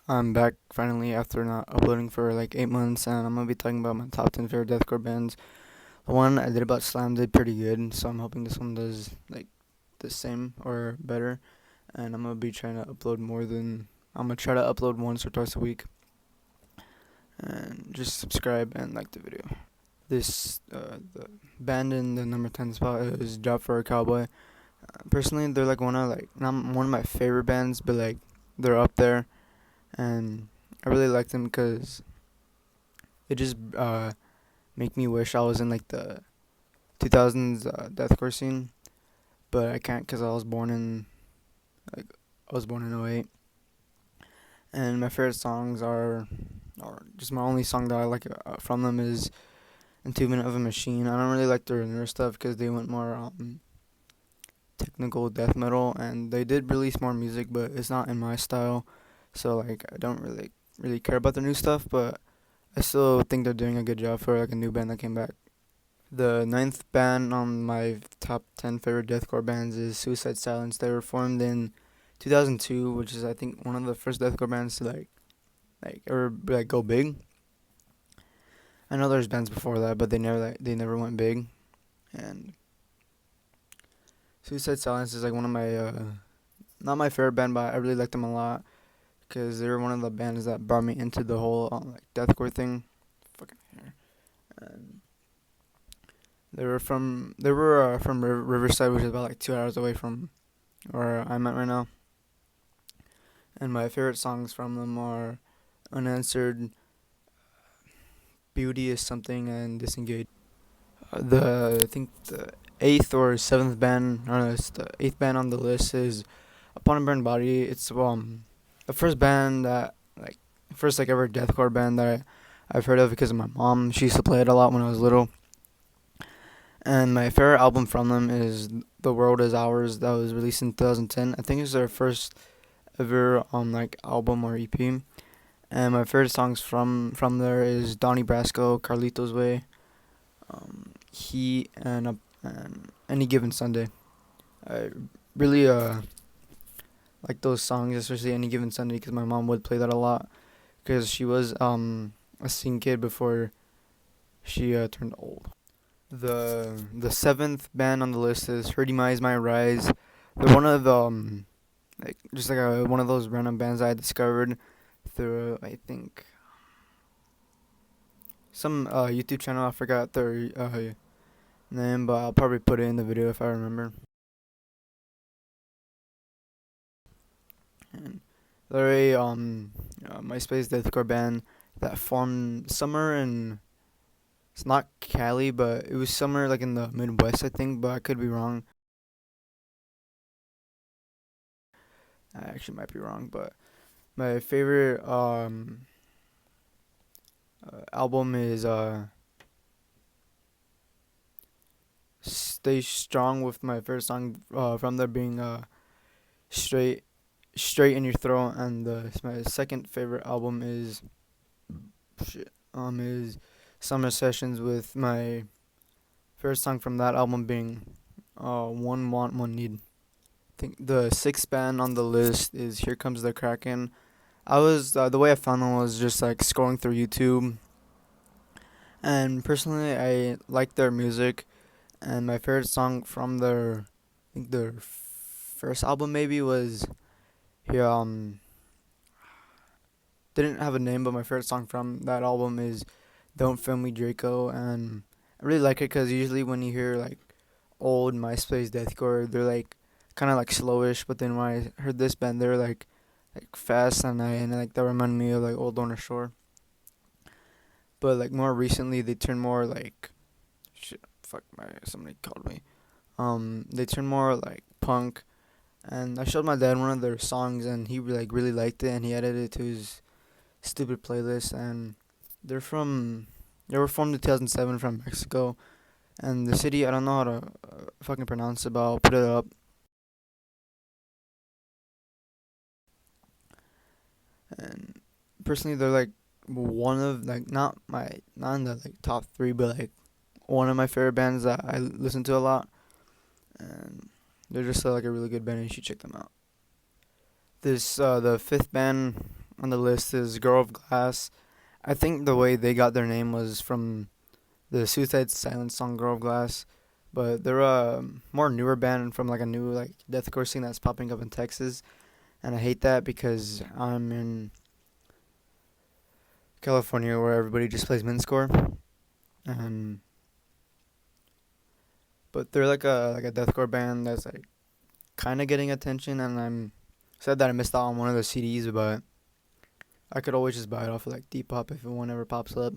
I'm back finally after not uploading for like 8 months, and I'm gonna be talking about my top 10 favorite deathcore bands. The one I did about Slam did pretty good, so I'm hoping this one does like the same or better. And I'm gonna be trying to upload more than I'm gonna try to upload once or twice a week. And just subscribe and like the video. The band in the number 10 spot is Job for a Cowboy. Personally, they're like not one of my favorite bands, but like they're up there, and I really like them because it just make me wish I was in like the 2000s deathcore scene, but I can't because like I was born in '08. And my favorite songs or just my only song that I like from them is "Entombment of a Machine." I don't really like their newer stuff because they went more technical death metal, and they did release more music, but it's not in my style. So like I don't really care about their new stuff, but I still think they're doing a good job for like a new band that came back. The ninth band on my top 10 favorite deathcore bands is Suicide Silence. They were formed in 2002, which is I think one of the first deathcore bands to like ever like go big. I know there's bands before that, but they never went big. And Suicide Silence is like one of my not my favorite band, but I really like them a lot because they were one of the bands that brought me into the whole like deathcore thing. Fucking hair. And they were from Riverside, which is about like 2 hours away from where I'm at right now. And my favorite songs from them are Unanswered, Beauty is Something, and Disengaged. I think the eighth or seventh band, or no, it's the eighth band on the list is Upon a Burned Body. It's the first band that like first like ever deathcore band that I've heard of because of my mom. She used to play it a lot when I was little. And my favorite album from them is The World Is Ours, that was released in 2010. I think it's their first ever like album or EP. And my favorite songs from there is Donnie Brasco, Carlitos Way, He, and Any Given Sunday. I really like those songs, especially Any Given Sunday, because my mom would play that a lot because she was a scene kid before she turned old. The seventh band on the list is Her Demise My Rise. They're one of the like just like one of those random bands I discovered through I think some YouTube channel. I forgot their name, but I'll probably put it in the video if I remember. And they're a MySpace deathcore band that formed summer in it's not Cali, but it was somewhere like in the Midwest, I think, but I could be wrong. I actually might be wrong, but my favorite album is Stay Strong, with my first song from there being Straight Straight in Your Throat, and my second favorite album is Summer Sessions, with my first song from that album being One Want One Need. I think the sixth band on the list is Here Comes the Kraken. I was the way I found them was just like scrolling through YouTube, and personally I like their music. And my favorite song from I think their first album maybe was here. Didn't have a name, but my favorite song from that album is "Don't Film Me Draco," and I really like it because usually when you hear like old MySpace deathcore, they're like kind of like slowish, but then when I heard this band, they're like fast, and like that reminded me of like Old Donor Shore. But like more recently, they turned more like shit. Fuck my somebody called me. They turned more like punk, and I showed my dad one of their songs, and he like really liked it, and he added it to his stupid playlist. And they're from they were formed in 2007 from Mexico, and the city I don't know how to fucking pronounce it, but I'll put it up. And personally, they're like one of like not in the like top three, but like one of my favorite bands that I listen to a lot, and they're just like a really good band, and you should check them out. The fifth band on the list is Girl of Glass. I think the way they got their name was from the Suicide Silence song "Girl of Glass," but they're a more newer band from like a new like deathcore scene that's popping up in Texas, and I hate that because I'm in California where everybody just plays mincecore, and but they're like a deathcore band that's like kind of getting attention, and I'm sad that I missed out on one of the CDs, but I could always just buy it off of like Depop if one ever pops up.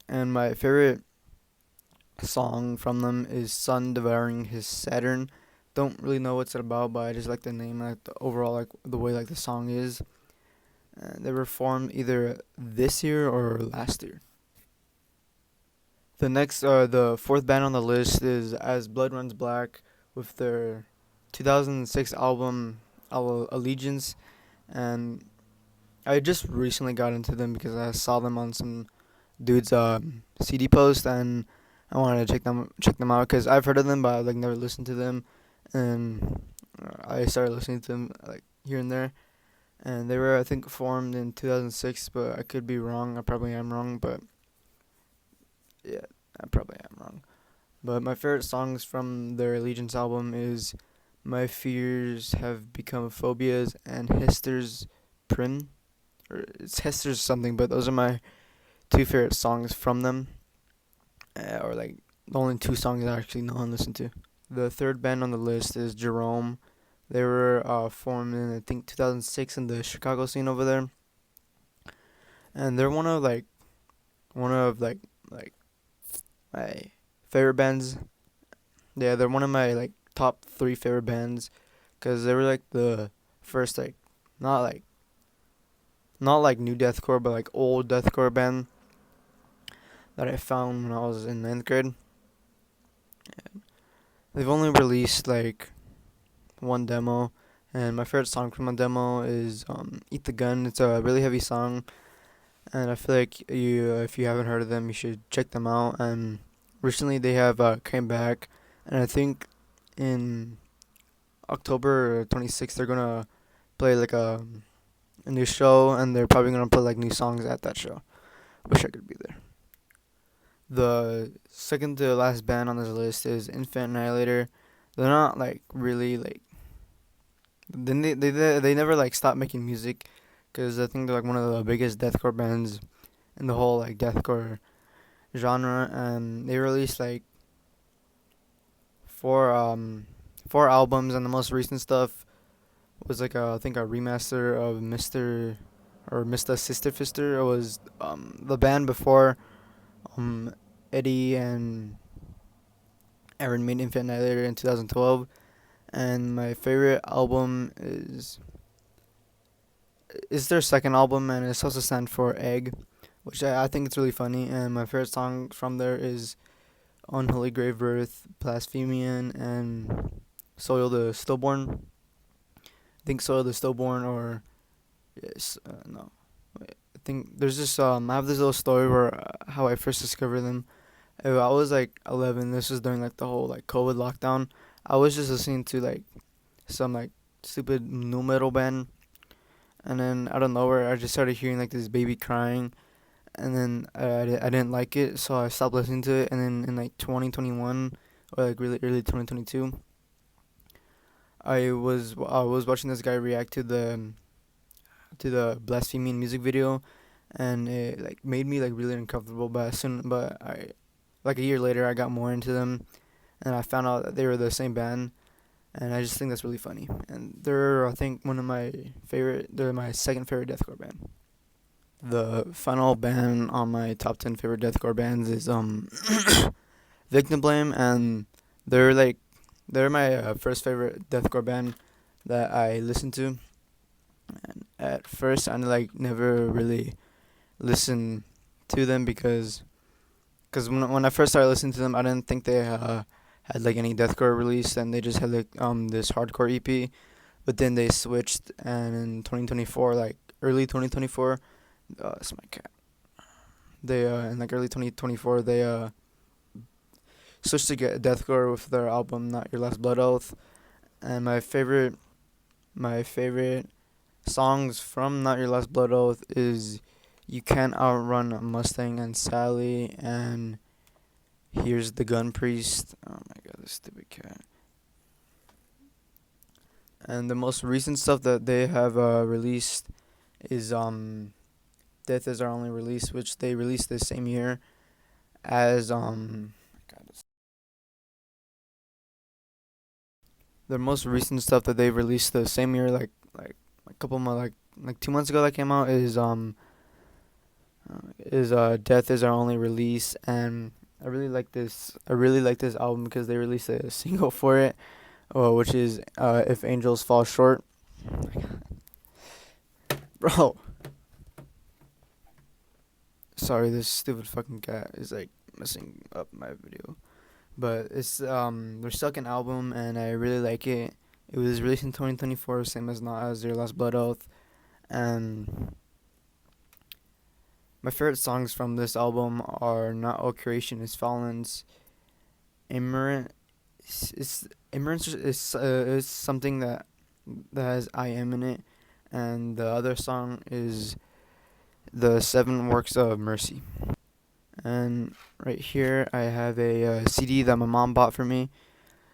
And my favorite song from them is Sun Devouring His Saturn. Don't really know what's it about, but I just like the name, like the overall, like the way like the song is. They were formed either this year or last year. The fourth band on the list is As Blood Runs Black with their 2006 album Allegiance, and I just recently got into them because I saw them on some dude's CD post, and I wanted to check them out because I've heard of them, but I've like never listened to them, and I started listening to them like here and there, and they were I think formed in 2006, but I could be wrong. I probably am wrong, but yeah, I probably am wrong. But my favorite songs from their Allegiance album is "My Fears Have Become Phobias" and "Hester's Prim." Or it's Hester's something, but those are my two favorite songs from them, or like the only two songs I actually know and listen to. The third band on the list is Jerome. They were formed in I think 2006 in the Chicago scene over there, and they're one of like my favorite bands. Yeah, they're one of my like top three favorite bands, cause they were like the first not like not like new deathcore, but like old deathcore band that I found when I was in ninth grade. They've only released like one demo, and my favorite song from the demo is "Eat the Gun." It's a really heavy song, and I feel like if you haven't heard of them, you should check them out. And recently they have came back, and I think in October 26th they're gonna play like a new show, and they're probably gonna play like new songs at that show. Wish I could be there. The second to last band on this list is Infant Annihilator. They're not like really like they never like stop making music, because I think they're like one of the biggest deathcore bands in the whole like deathcore genre, and they released like four four albums, and the most recent stuff was like I think a remaster of Mr. Sister Fister. It was the band before um Eddie and Aaron made Infant Annihilator in 2012, and my favorite album is their second album, and it's also stand for Egg, which I think it's really funny. And my favorite song from there is Unholy Grave Birth, Blasphemian, and Soil the Stillborn. I think Soil the Stillborn, or yes, no. Wait, I think there's this I have this little story where how I first discovered them. I was like 11. This was during like the whole like COVID lockdown. I was just listening to like some like stupid nu metal band, and then out of nowhere I just started hearing like this baby crying, and then I didn't like it, so I stopped listening to it. And then in like 2021 or like really early 2022, I was watching this guy react to the Blasphemian music video, and it like made me like really uncomfortable. But I like a year later I got more into them, and I found out that they were the same band, and I just think that's really funny. And they're I think one of my favorite. They're my second favorite deathcore band. The final band on my top 10 favorite deathcore bands is Victim Blame, and they're like they're my first favorite deathcore band that I listened to. And at first I like never really listened to them because when I first started listening to them, I didn't think they had like any deathcore release, and they just had like this hardcore EP. But then they switched, and in 2024, like early 2024, it's my cat. They in like early 2024 they switched to get deathcore with their album Not Your Last Blood Oath, and my favorite songs from Not Your Last Blood Oath is You Can't Outrun a Mustang and Sally, and Here's the Gun Priest. Oh my god, this stupid cat. And the most recent stuff that they have released is Death Is Our Only Release, which they released the same year as God, the most recent stuff that they released the same year, like a couple months, like 2 months ago, that came out is Death Is Our Only Release, and I really like this. I really like this album because they released a single for it, which is If Angels Fall Short. Bro, sorry, this stupid fucking cat is like messing up my video. But it's their second album, and I really like it. It was released in 2024, same as Not As Your Last Blood Oath, and my favorite songs from this album are Not All Creation Is Fallen's, Immigrant. Immigrant is something that has I am in it, and the other song is The Seven Works of Mercy. And right here I have a CD that my mom bought for me.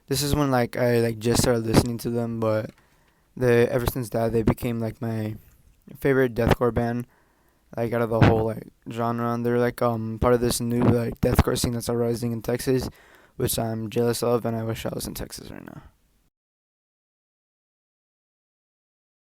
This is when I just started listening to them, but they ever since that they became like my favorite deathcore band, like out of the whole like genre. And they're like part of this new like deathcore scene that's arising in Texas, which I'm jealous of, and I wish I was in Texas right now.